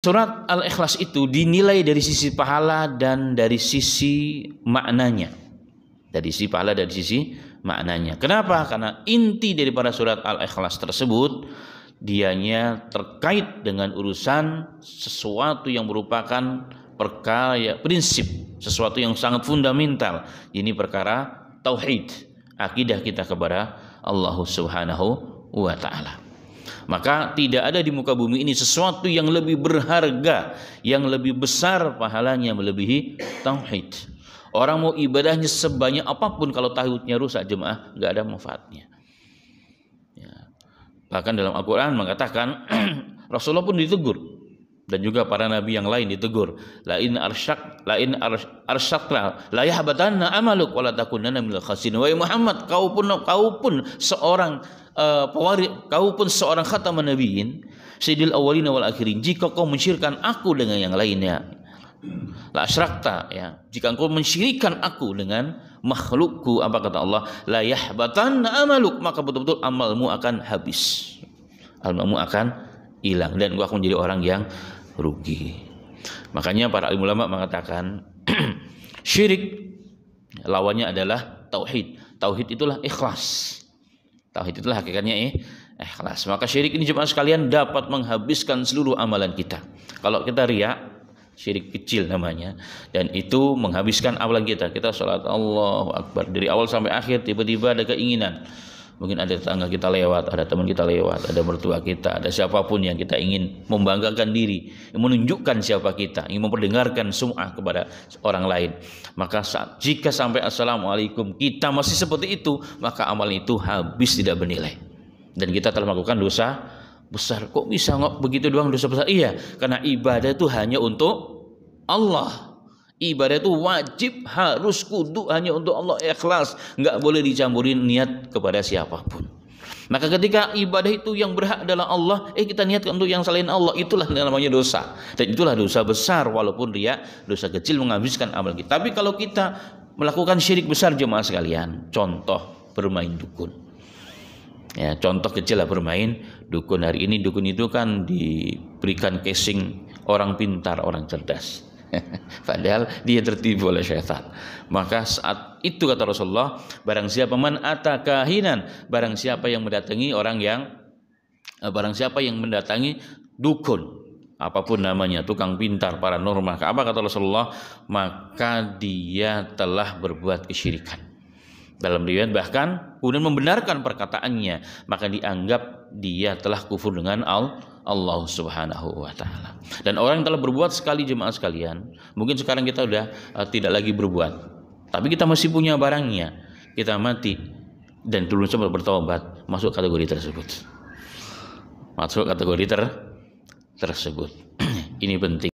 Surat Al-Ikhlas itu dinilai dari sisi pahala dan dari sisi maknanya. Dari sisi pahala dan dari sisi maknanya. Kenapa? Karena inti daripada surat Al-Ikhlas tersebut dianya terkait dengan urusan sesuatu yang merupakan perkara prinsip, sesuatu yang sangat fundamental. Ini perkara tauhid, akidah kita kepada Allah Subhanahu wa taala. Maka tidak ada di muka bumi ini sesuatu yang lebih berharga, yang lebih besar pahalanya melebihi tauhid. Orang mau ibadahnya sebanyak apapun, kalau tauhidnya rusak jemaah, nggak ada manfaatnya. Ya. Bahkan dalam Al-Quran mengatakan Rasulullah pun ditegur, dan juga para nabi yang lain ditegur. La in arsyakta la yahbatanna amaluk wa la takunanna minal khasirin. Wahai Muhammad, kau pun seorang kau pun seorang khataman nabiyyin, sayyidil awwalin wal akhirin. Jika kau mensyirikkan aku dengan yang lainnya, la asyrakta, ya, jika engkau mensyirikkan aku dengan makhlukku, apa kata Allah, la yahbatanna amaluk, maka betul-betul amalmu akan habis, amalmu akan hilang, dan engkau akan menjadi orang yang rugi. Makanya para ulama mengatakan syirik lawannya adalah tauhid. Tauhid itulah ikhlas. Tauhid itulah hakikatnya ikhlas. Maka syirik ini jemaah sekalian dapat menghabiskan seluruh amalan kita. Kalau kita riya, syirik kecil namanya, dan itu menghabiskan amalan kita. Kita sholat Allahu Akbar dari awal sampai akhir, tiba-tiba ada keinginan. Mungkin ada tetangga kita lewat, ada teman kita lewat, ada mertua kita, ada siapapun yang kita ingin membanggakan diri, menunjukkan siapa kita, ingin memperdengarkan sum'ah kepada orang lain. Maka jika sampai assalamualaikum kita masih seperti itu, maka amal itu habis, tidak bernilai. Dan kita telah melakukan dosa besar. Kok bisa begitu doang dosa besar? Iya, karena ibadah itu hanya untuk Allah. Ibadah itu wajib, harus, kudu hanya untuk Allah, ikhlas, nggak boleh dicampurin niat kepada siapapun. Maka ketika ibadah itu yang berhak adalah Allah, kita niatkan untuk yang selain Allah, itulah namanya dosa. Dan itulah dosa besar, walaupun dia dosa kecil menghabiskan amal kita. Tapi kalau kita melakukan syirik besar jemaah sekalian, contoh bermain dukun. Ya, contoh kecil lah, bermain dukun. Hari ini dukun itu kan diberikan casing orang pintar, orang cerdas. Padahal dia tertipu oleh syaitan. Maka saat itu kata Rasulullah, barang siapa man atakahinan, barang siapa yang mendatangi dukun, apapun namanya, tukang pintar, paranormal, apa kata Rasulullah, maka dia telah berbuat kesyirikan. Dalam riwayat bahkan kemudian membenarkan perkataannya, maka dianggap dia telah kufur dengan Allah Subhanahu wa taala. Dan orang yang telah berbuat sekali jemaah sekalian, mungkin sekarang kita udah tidak lagi berbuat, tapi kita masih punya barangnya, kita mati dan dulu sempat bertobat, masuk kategori tersebut. Masuk kategori tersebut. Ini penting.